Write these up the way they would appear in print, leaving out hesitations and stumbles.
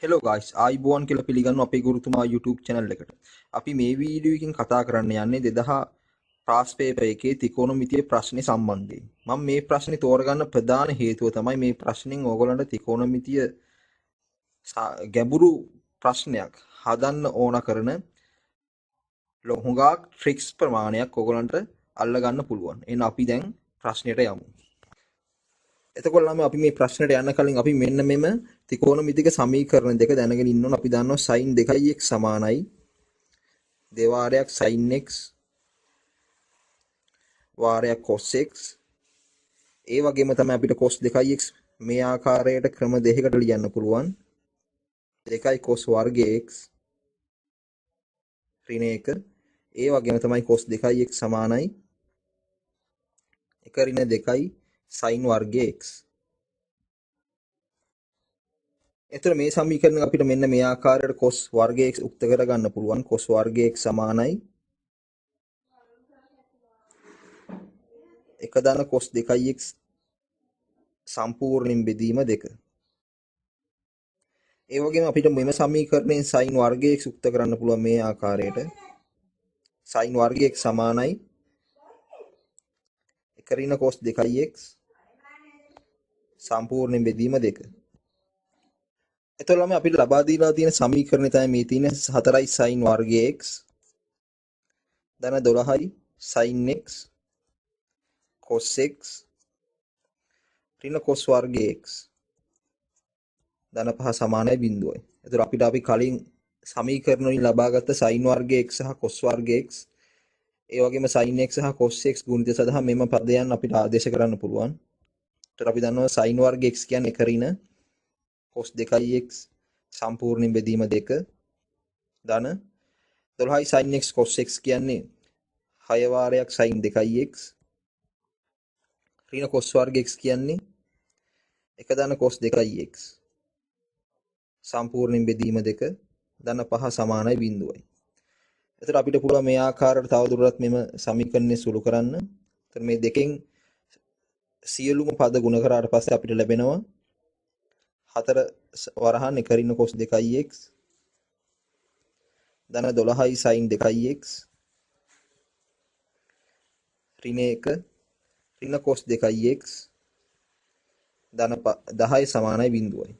Hello guys ආයිබෝන් කියලා පිළිගන්න අපේ ගුරුතුමා YouTube channel එකට. අපි මේ වීඩියෝ එකකින් කතා කරන්න යන්නේ 2000 පාස් පේපර් එකේ ත්‍රිකෝණමිතිය ප්‍රශ්නේ සම්බන්ධයෙන්. මම මේ ප්‍රශ්නේ තෝරගන්න ප්‍රධාන හේතුව තමයි මේ ප්‍රශ්نين ඕගොල්ලන්ට ත්‍රිකෝණමිතිය ගැඹුරු ප්‍රශ්නයක් හදන්න ඕන කරන හුඟක් ට්‍රික්ස් ප්‍රමාණයක් ඕගොල්ලන්ට අල්ල ගන්න පුළුවන්. එහෙනම් අපි දැන් ප්‍රශ්නෙට යමු. එතකොට අපි මේ ප්‍රශ්නෙට යන්න කලින් අපි මෙන්න මෙම ත්‍රිකෝණමිතික සමීකරණ දෙක දැනගෙන ඉන්න ඕන. අපි දන්නවා sin 2x සමානයි දෙවාරයක් sin x වාරයක් cos x. ඒ වගේම තමයි අපිට cos 2x මේ ආකාරයට ක්‍රම දෙකකට ලියන්න පුළුවන්. 2 cos වර්ග x ඍණ 1. ඒ වගේම තමයි cos 2x සමානයි 1 ඍණ 2 sin වර්ග x. එතකොට මේ සමීකරණ අපිට මෙන්න මේ ආකාරයට cos වර්ග x උක්ත කරගන්න පුළුවන්. cos වර්ග x සමානයි 1 ධන cos 2x සම්පූර්ණයෙන් බෙදීම 2. ඒ වගේම අපිට මෙම සමීකරණයෙන් sin වර්ග x උක්ත කරන්න පුළුවන් මේ ආකාරයට. sin වර්ග x සමානයි 1 ඍණ cos 2x සම්පූර්ණයෙන් බෙදීම 2. එතකොට අපිට ලබා දීලා තියෙන සමීකරණය තමයි මේ තියෙන 4යි sin වර්ග x ධන 12යි sin x cos x ඍණ cos වර්ග x ධන 5 සමානයි 0යි. එතකොට අපිට අපි කලින් සමීකරණ වලින් ලබාගත්ත sin වර්ග x සහ cos වර්ග x ඒ වගේම sin x සහ cos x ගුණිතය සඳහා මෙම පදයන් අපිට ආදේශ කරන්න පුළුවන්. එතකොට අපි දන්නවා sin වර්ග x කියන්නේ 1 ඍණ cos 2x සම්පූර්ණයෙන් බෙදීම 2 ධන 12යි sin x cos x කියන්නේ 6 වාරයක් sin 2x ඍණ cos වර්ග x කියන්නේ 1 ධන cos 2x සම්පූර්ණයෙන් බෙදීම 2 ධන 5 සමානයි 0යි. එතකොට අපිට පුළුවන් මේ ආකාරයට තවදුරටත් මෙම සමීකරණය සුළු කරන්න. එතකොට මේ දෙකෙන් සියලුම පද ගුණ කරාට පස්සේ අපිට ලැබෙනවා 4 වරහන් 1 ඍණ cos 2x ධන 12යි sin 2x ඍණ 1 ඍණ cos 2x ධන 10 සමානයි 0යි.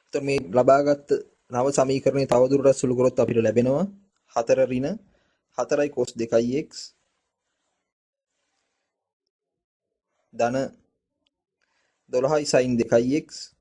එතකොට මේ ලබාගත් නව සමීකරණය තවදුරටත් සුළු කරොත් අපිට ලැබෙනවා 4 ඍණ 4යි cos 2x ධන 12යි sin 2x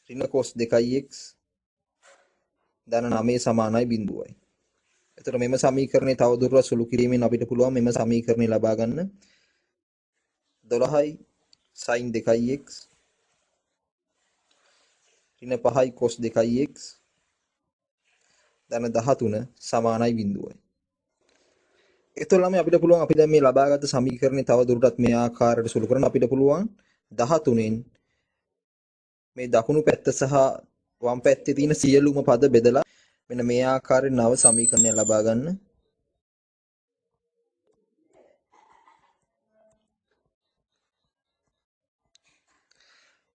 ඍණ cos 2x ධන 9 සමානයි 0යි. එතකොට මෙම සමීකරණය තවදුරටත් සුළු කිරීමෙන් අපිට පුළුවන් මෙම සමීකරණය ලබා ගන්න 12යි sin 2x ඍණ 5යි cos 2x ධන 13 සමානයි 0යි. එතකොට අපිට පුළුවන් අපි දැන් මේ ලබාගත් සමීකරණය තවදුරටත් මේ ආකාරයට සුළු කරන්න අපිට පුළුවන් 13න් මේ දකුණු පැත්ත සහ වම් පැත්තේ තියෙන සියලුම පද බෙදලා මෙන්න මේ ආකාරයෙන් නව සමීකරණය ලබා ගන්න.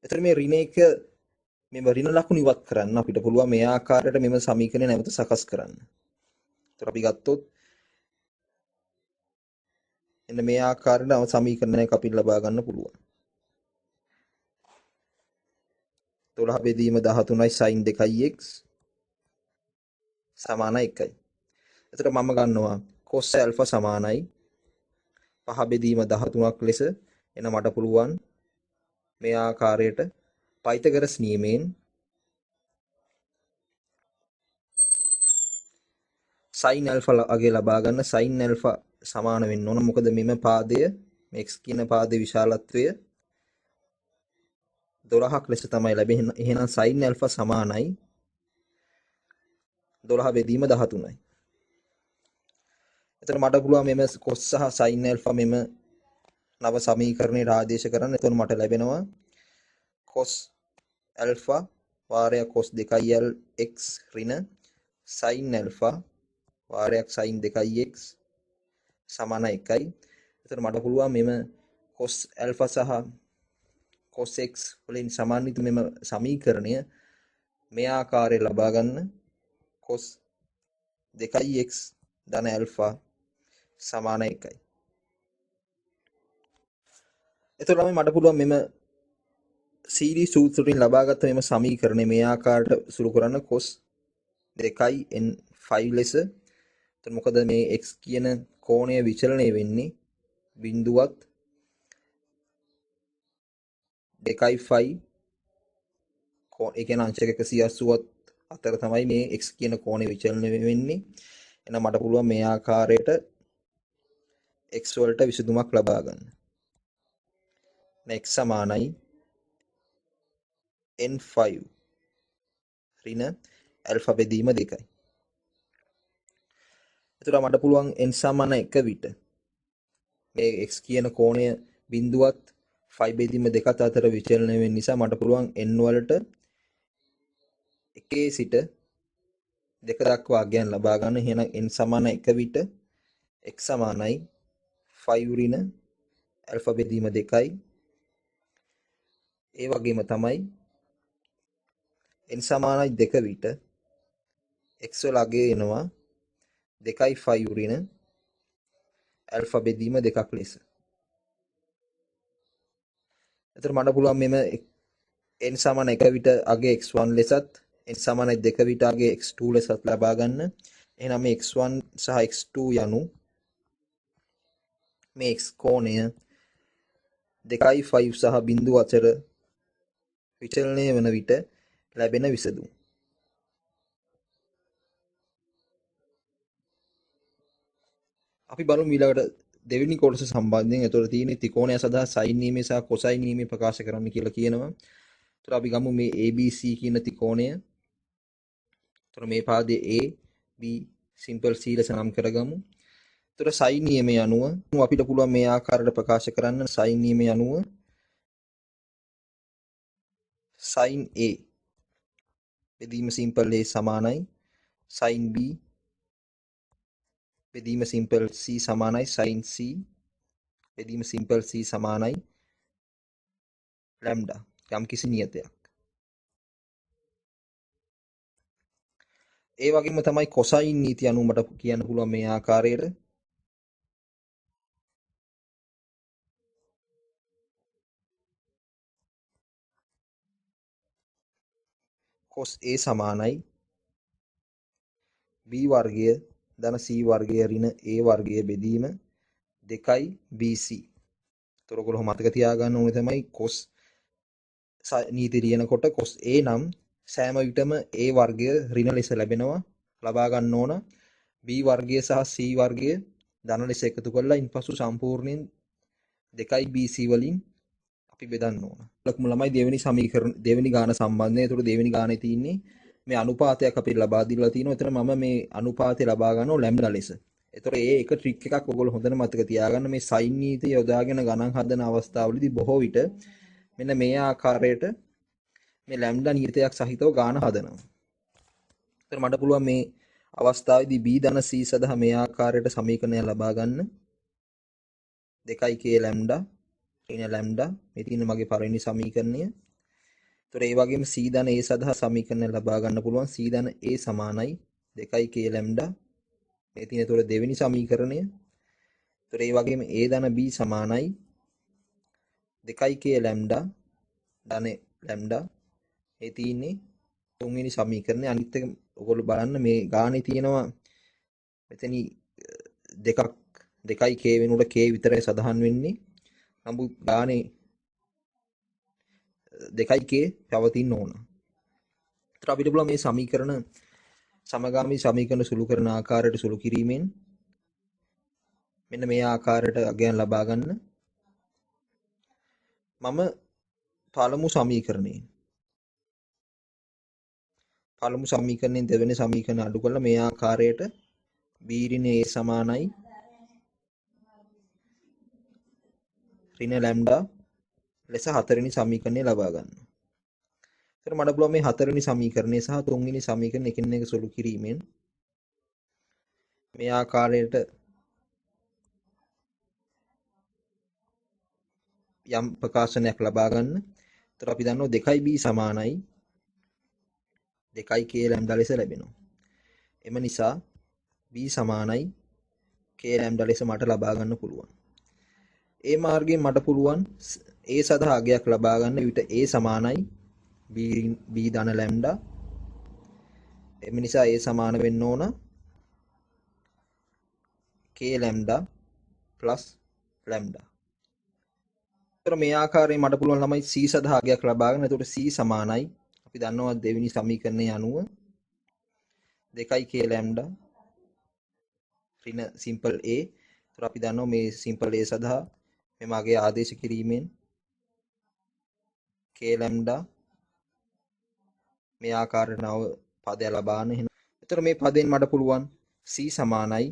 එතකොට මේ ඍණ 1 මෙම ඍණ ලකුණු ඉවත් කරන්න අපිට පුළුවන් මේ ආකාරයට මෙම සමීකරණය නැවත සකස් කරන්න. එතකොට අපි ගත්තොත් එන්න මේ ආකාරයට නව සමීකරණයක් අපිට ලබා ගන්න පුළුවන්. 12 බෙදීම 13යි sin 2x සමානයි 1යි. එතකොට මම ගන්නවා cos alpha සමානයි 5 බෙදීම 13ක් ලෙස. එන මට පුළුවන් මේ ආකාරයට පයිතගරස් නියමයෙන් sin alpha අගය ලබා ගන්න. sin alpha සමාන වෙන්න ඕන. මොකද මෙම පාදය මේ x කියන පාදයේ විශාලත්වය 12ක් ලෙස තමයි ලැබෙන්නේ. එහෙනම් sin alpha සමානයි 12 බෙදීම 13යි. එතකොට මට පුළුවන් මෙම cos සහ sin alpha මෙම නව සමීකරණයට ආදේශ කරන්න. එතකොට මට ලැබෙනවා cos alpha වාරයක් cos 2x ඍණ sin alpha වාරයක් sin 2x සමාන 1යි. එතකොට මට පුළුවන් මෙම cos alpha සහ cos x වලින් සමන්විත මෙම සමීකරණය මේ ආකාරයේ ලබා ගන්න cos 2x ධන ඇල්ෆා සමාන 1යි. එතකොට මට පුළුවන් මෙම සීරීස් සූත්‍රයෙන් ලබාගත් මෙම සමීකරණය මේ ආකාරයට සුළු කරන්න cos 2යි n5 ලෙස. එතකොට මොකද මේ x කියන කෝණය විචලනය වෙන්නේ බිඳුවත් 2යි5 ඒ කියන්නේ අංශක 180ත් අතර තමයි මේ x කියන කෝණය විචලනය වෙන්නේ. එහෙනම් මට පුළුවන් මේ ආකාරයට x වලට විසඳුමක් ලබා ගන්න. x සමානයි n5 ඍණ ඇල්ෆා බෙදීම 2යි. එතකොට මට පුළුවන් n සමාන 1 විට මේ x කියන කෝණය බිඳුවත් 5 බෙදීම 2 අතර විචලනය වෙන නිසා මට පුළුවන් n වලට 1 සිට 2 දක්වා අගයන් ලබා ගන්න. එහෙනම් n සමාන 1 විට x සමානයි 5 ඍණ ඇල්ෆා බෙදීම 2යි. ඒ වගේම තමයි n සමානයි 2 විට x වල අගය එනවා 2යි5 ඍණ ඇල්ෆා බෙදීම 2ක් ලෙස. එතකොට මට පුළුවන් මෙම n සමාන 1 විට අගය x1 ලෙසත් n සමාන 2 විට අගය x2 ලෙසත් ලබා ගන්න. එහෙනම් මේ x1 සහ x2 යනු මේ x කෝණය 2යි5 සහ බිඳුව අතර විචලනය වන විට ලැබෙන විසඳුම. අපි බලමු ඊළඟට දෙවෙනි කොටස සම්බන්ධයෙන්. එතකොට තියෙන්නේ ත්‍රිකෝණය සඳහා sin නියමය සහ cosine නියමය ප්‍රකාශ කරන්න කියලා කියනවා. එතකොට අපි ගමු මේ ABC කියන ත්‍රිකෝණය. එතකොට මේ පාදයේ A B simple C ලෙස නම් කරගමු. එතකොට sin නියමය අනුව අපිට පුළුවන් මේ ආකාරයට ප්‍රකාශ කරන්න. sin නියමය අනුව sin A බෙදීම simple A සමානයි sin B බෙදීම simple C සමානයි sin C බෙදීම simple C සමානයි ලැම්ඩා යම් කිසි නියතයක්. ඒ වගේම තමයි cosine නීතිය අනුව මට කියන්න පුළුවන් මේ ආකාරයට cos A සමානයි B වර්ගය ධන C වර්ගය ඍණ A වර්ගය බෙදීම 2යි BC. ඒතර ඔයගොල්ලෝ මතක තියාගන්න ඕනේ තමයි cos නීති ලියනකොට cos A නම් සෑම විටම A වර්ගය ඍණ ලෙස ලැබෙනවා. ලබා ගන්න ඕන B වර්ගය සහ C වර්ගය ධන ලෙස එකතු කරලා ඉන්පසු සම්පූර්ණයෙන් 2යි BC වලින් අපි බෙදන්න ඕන. ලකුණු ළමයි දෙවෙනි සමීකරණ දෙවෙනි ගාන සම්බන්ධයෙන්. ඒතර දෙවෙනි ගානේ තියෙන්නේ මේ අනුපාතයක් අපිට ලබා දීලා තිනවා. එතන මම මේ අනුපාතය ලබා ගන්නවා ලැම්ඩා ලෙස. ඒතර ඒක ට්‍රික් එකක් ඔයගොල්ලෝ හොඳට මතක තියාගන්න. මේ sin නීතිය යොදාගෙන ගණන් හදන අවස්ථාවලදී බොහෝ විට මෙන්න මේ ආකාරයට මේ ලැම්ඩා නියතයක් සහිතව ගාන හදනවා. ඒතර මට පුළුවන් මේ අවස්ථාවේදී B ධන C සඳහා මේ ආකාරයට සමීකරණය ලබා ගන්න. 2k ලැම්ඩා ඍණ ලැම්ඩා මේ තියෙන මගේ පළවෙනි සමීකරණය. ඒතර ඒ වගේම C ධන A සඳහා සමීකරණය ලබා ගන්න පුළුවන්. C ධන A සමානයි 2k ලැම්ඩා මේ තියෙන ඒතර දෙවෙනි සමීකරණය. ඒතර ඒ වගේම A ධන B සමානයි 2k ලැම්ඩා ධන ලැම්ඩා මේ තියෙන්නේ තුන්වෙනි සමීකරණය. අනිත් එක ඔයගොල්ලෝ බලන්න මේ ගානේ තියෙනවා මෙතනි දෙකක් 2k වෙනුවට k විතරයි සඳහන් වෙන්නේ. නමුත් ගානේ 2k පවතින්න ඕන. ඒතර අපිට පුළුවන් මේ සමීකරණ සමගාමී සමීකරණ සුළු කරන ආකාරයට සුළු කිරීමෙන් මෙන්න මේ ආකාරයට අගයන් ලබා ගන්න. මම පළමු සමීකරණයෙන් දෙවෙනි සමීකරණය අඩු කරලා මේ ආකාරයට b ඍණ a සමානයි ඍණ ලැම්ඩා ලෙස හතරවෙනි සමීකරණය ලබා ගන්නවා. එතකොට මට පුළුවන් මේ හතරවෙනි සමීකරණය සහ තුන්වෙනි සමීකරණය එකින් එක සුළු කිරීමෙන් මේ ආකාරයට යම් ප්‍රකාශනයක් ලබා ගන්න. එතකොට අපි දන්නවා 2b සමානයි 2k ලැම්ඩා ලෙස ලැබෙනවා. එම නිසා b සමානයි k ලැම්ඩා ලෙස මට ලබා ගන්න පුළුවන්. ඒ මාර්ගයෙන් මට පුළුවන් a සඳහා අගයක් ලබා ගන්න විට a සමානයි b ධන ලැම්ඩා. එම නිසා a සමාන වෙන්න ඕන k ලැම්ඩා ප්ලස් ලැම්ඩා. එතකොට මේ ආකාරයෙන් මට පුළුවන් ළමයි c සඳහා අගයක් ලබා ගන්න. එතකොට c සමානයි අපි දන්නවා දෙවෙනි සමීකරණයේ අනුව 2k ලැම්ඩා ඍණ සිම්පල් a. එතකොට අපි දන්නවා මේ සිම්පල් a සඳහා මෙම අගය ආදේශ කිරීමෙන් k ලැම්ඩා මේ ආකාරයට නව පදයක් ලබා ගන්න. එතකොට මේ පදයෙන් මට පුළුවන් c සමානයි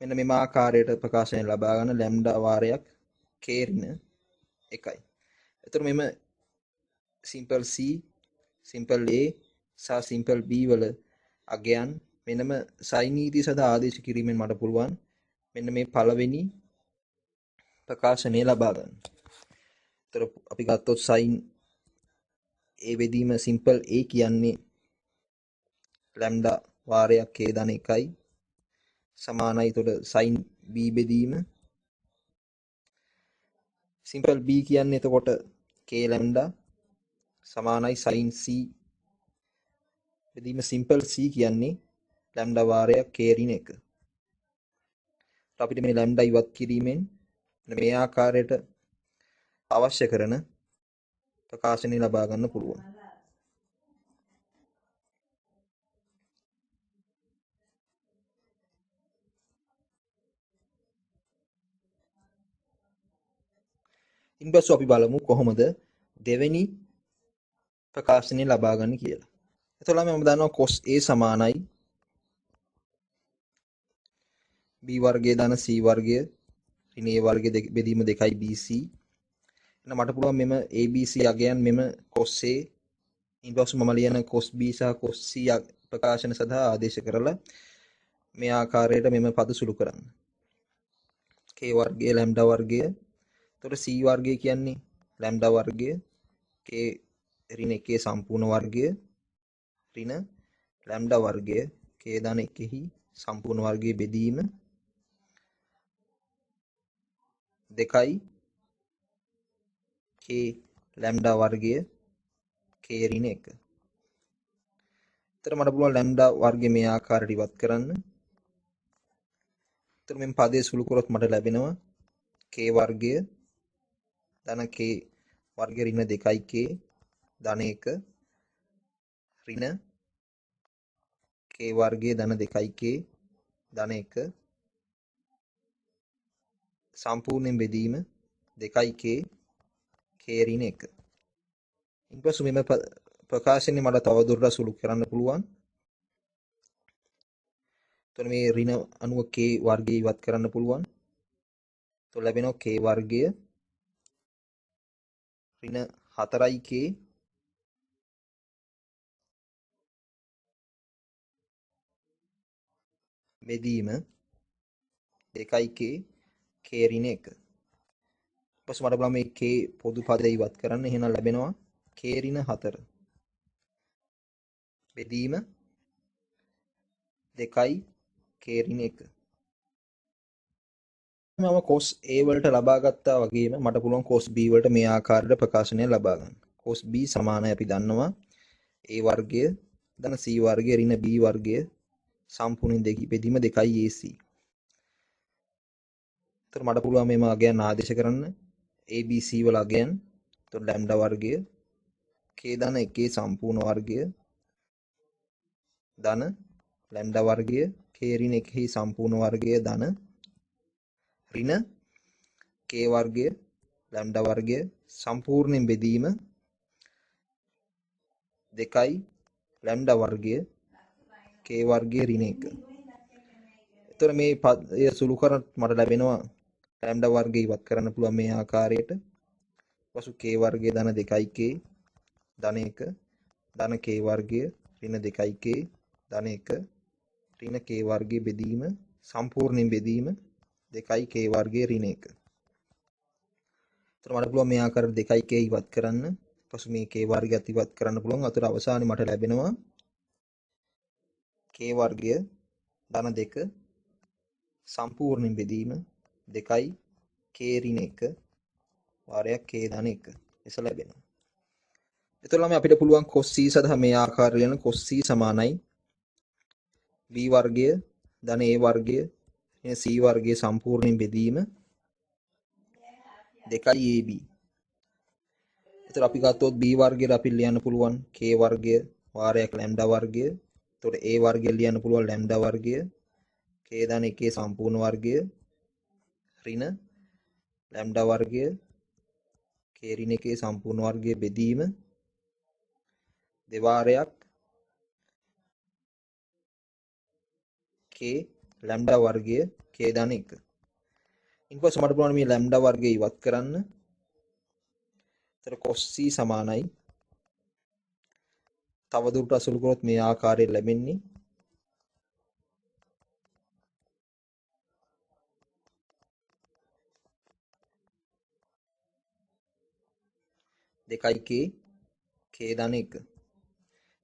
මෙන්න මෙම ආකාරයට ප්‍රකාශනය ලබා ගන්න ලැම්ඩා වාරයක් k ඍණ 1යි. එතකොට මෙම සිම්පල් c, සිම්පල් a සහ සිම්පල් b වල අගයන් මෙන්නම sin නීතිය සඳහා ආදේශ කිරීමෙන් මට පුළුවන් මෙන්න මේ පළවෙනි ප්‍රකාශනය ලබා ගන්න. එතකොට අපි ගත්තොත් sin a බෙදීම සිම්පල් a කියන්නේ ලැම්ඩා වාරයක් k ධන 1යි සමානයි. එතකොට sin b බෙදීම සිම්පල් b කියන්නේ එතකොට k ලැම්ඩා සමානයි sin c බෙදීම සිම්පල් c කියන්නේ ලැම්ඩා වාරයක් k ඍණ 1. අපිට මේ ලැම්ඩා ඉවත් කිරීමෙන් මේ ආකාරයට අවශ්‍ය කරන ප්‍රකාශනය ලබා ගන්න පුළුවන්. ඉන්පසු අපි බලමු කොහොමද දෙවෙනි ප්‍රකාශනය ලබා ගන්න කියලා. එතකොට මම දන්නවා cos a සමානයි b වර්ගය ධන c වර්ගය ඍණ a වර්ගය බෙදීම 2යි bc. එහෙනම් මට පුළුවන් මෙම abc අගයන් මෙම cos a ඉන්පසු මම ලියන cos b සහ cos c ප්‍රකාශන සඳහා ආදේශ කරලා මේ ආකාරයට මෙම පද සුළු කරන්න. k වර්ගය ලැම්ඩා වර්ගය. එතකොට c වර්ගය කියන්නේ ලැම්ඩා වර්ගය k ඍණ 1 සම්පූර්ණ වර්ගය ඍණ ලැම්ඩා වර්ගය k ධන 1හි සම්පූර්ණ වර්ගයේ බෙදීම 2යි k ලැම්ඩා වර්ගය k ඍණ 1. එතකොට මට පුළුවන් ලැම්ඩා වර්ගය මේ ආකාරයට ඉවත් කරන්න. එතකොට මේ පදයේ සුළු කරොත් මට ලැබෙනවා k වර්ගය ධන k වර්ගය ඍණ 2k ධන 1 ඍණ k වර්ගය ධන 2k ධන 1 සම්පූර්ණයෙන් බෙදීම 2k k ඍණ 1. ඉන්පසු මෙම ප්‍රකාශනය මට තවදුරටත් සුළු කරන්න පුළුවන්. එතකොට මේ ඍණ අනුව k වර්ගය ඉවත් කරන්න පුළුවන්. එතකොට ලැබෙනවා k වර්ගය ඍණ 4k බෙදීම 2k k ඍණ 1. ඊපස්සේ මට බලන්න මේ k පොදු පදේ ඉවත් කරන්න. එහෙනම් ලැබෙනවා k ඍණ 4 බෙදීම 2යි k ඍණ 1. මම cos a වලට ලබා ගත්තා වගේම මට පුළුවන් cos b වලට මේ ආකාරයට ප්‍රකාශනය ලබා ගන්න. cos b සමානයි අපි දන්නවා a වර්ගය ධන c වර්ගය ඍණ b වර්ගය සම්පූර්ණ බෙදීම 2යි ac. එතකොට මට පුළුවන් මේම අගයන් ආදේශ කරන්න abc වල අගයන්. එතකොට ලැම්ඩා වර්ගය k ධන 1 සම්පූර්ණ වර්ගය ධන ලැම්ඩා වර්ගය k ඍණ 1 සම්පූර්ණ වර්ගය ධන ඍණ k වර්ගය ලැම්ඩා වර්ගය සම්පූර්ණයෙන් බෙදීම 2යි ලැම්ඩා වර්ගය k වර්ගය ඍණ 1. එතකොට මේ පදය සුළු කරත් මට ලැබෙනවා ලැම්ඩා වර්ගය ඉවත් කරන්න පුළුවන් මේ ආකාරයට. පසු k වර්ගය ධන 2k ධන 1 ධන k වර්ගය ඍණ 2k ධන 1 ඍණ k වර්ගය බෙදීම සම්පූර්ණයෙන් බෙදීම 2යි k වර්ගය ඍණ 1. එතකොට මට පුළුවන් මේ ආකාරයට 2k ඉවත් කරන්න. පසු මේ k වර්ගයත් ඉවත් කරන්න පුළුවන්. අතට අවසානයේ මට ලැබෙනවා k වර්ගය ධන 2 සම්පූර්ණ බෙදීම 2යි k ඍණ 1 වාරයක් k ධන 1 එස ලැබෙනවා. එතකොට ළමයි අපිට පුළුවන් cos c සඳහා මේ ආකාරය ලියන cos c සමානයි b වර්ගය ධන a වර්ගය එන c වර්ගයේ සම්පූර්ණ බෙදීම 2යි ab. එතකොට අපි ගත්තොත් b වර්ගයට අපි ලියන්න පුළුවන් k වර්ගය වාරයක් ලැම්ඩා වර්ගය. එතකොට a වර්ගය ලියන්න පුළුවන් ලැම්ඩා වර්ගය k ධන 1 සම්පූර්ණ වර්ගය ඍණ ලැම්ඩා වර්ගය k ඍණ 1 සම්පූර්ණ වර්ගය බෙදීම දෙවාරයක් k ලැම්ඩා වර්ගය k ධන 1. ඊපස්සේ මට පුළුවන් මේ ලැම්ඩා වර්ගය ඉවත් කරන්න. එතකොට cos c සමානයි තව දුරට අසුළු කරොත් මේ ආකාරයෙන් ලැබෙන්නේ දෙකයි k ධන 1.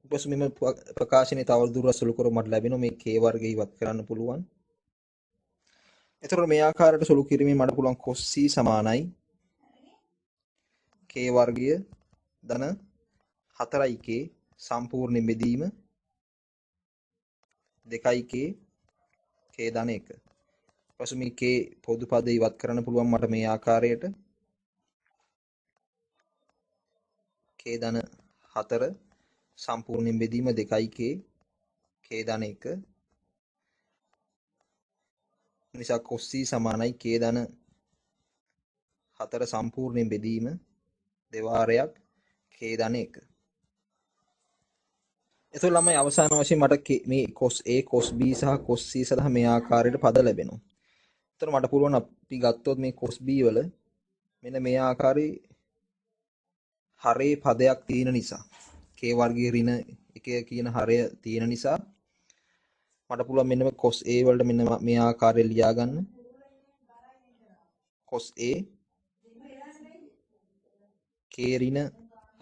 ඊපස්සේ මෙම ප්‍රකාශනයේ තව දුරට අසුළු කරොත් මට ලැබෙනවා මේ k වර්ගය ඉවත් කරන්න පුළුවන්. එතකොට මේ ආකාරයට සුළු කිරීමෙන් මට පුළුවන් cos c සමානයි k වර්ගය ධන 4k සම්පූර්ණ බෙදීම 2k k ධන 1. ඊපස්සේ මේ k පොදු පද ඉවත් කරන්න පුළුවන් මට මේ ආකාරයට k ධන 4 සම්පූර්ණ බෙදීම 2k k ධන 1 නිසා cos c සමානයි k ධන 4 සම්පූර්ණ බෙදීම දෙවාරයක් k ධන 1. එතකොට ළමයි අවසාන වශයෙන් මට මේ cos a cos b සහ cos c සඳහා මේ ආකාරයට පද ලැබෙනවා. එතකොට මට පුළුවන් අපි ගත්තොත් මේ cos b වල මෙන්න මේ ආකාරයේ හරේ පදයක් තියෙන නිසා k වර්ගයේ ඍණ 1 කියන හරය තියෙන නිසා මට පුළුවන් මෙන්න cos a වලට මෙන්න මේ ආකාරයෙන් ලියා ගන්න. cos a k ඍණ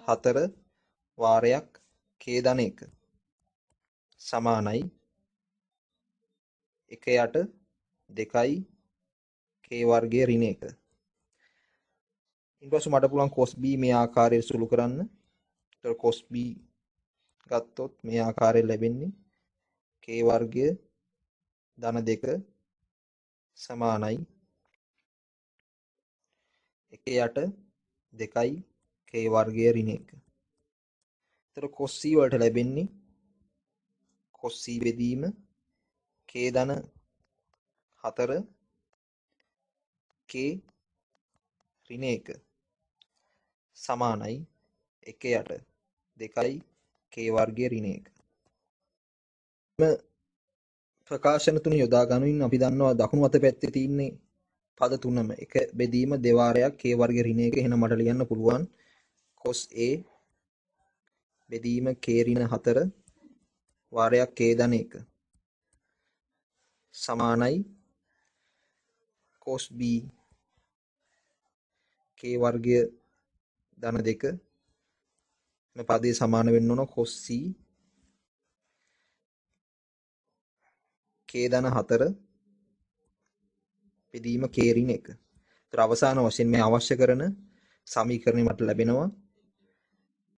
4 වාරයක් k ධන 1 සමානයි 1 යට 2යි k වර්ගයේ ඍණ 1. ඊට පස්සේ මට පුළුවන් cos b මේ ආකාරයට සුළු කරන්න. ඒතර cos b ගත්තොත් මේ ආකාරයෙන් ලැබෙන්නේ k වර්ගය ධන 2 සමානයි 1 යට 2යි k වර්ගයේ ඍණ 1. ඒතර cos c වලට ලැබෙන්නේ cos c බෙදීම k ධන 4 k ඍණ 1 සමානයි 1 යට 2යි k වර්ගයේ ඍණ 1. මේ ප්‍රකාශන තුන යොදා ගනිමින් අපි දන්නවා දකුණු අත පැත්තේ තියෙන්නේ පද තුනම එක බෙදීම දෙවාරයක් k වර්ගයේ ඍණ 1. එහෙනම් මට ලියන්න පුළුවන් cos a බෙදීම k ඍණ 4 වාරයක් k ධන 1 සමානයි cos b k වර්ගය ධන 2 මේ පදේ සමාන වෙන්න ඕන cos c k ධන 4 බෙදීම k ඍණ 1. ඒතර අවසාන වශයෙන් මේ අවශ්‍ය කරන සමීකරණය මට ලැබෙනවා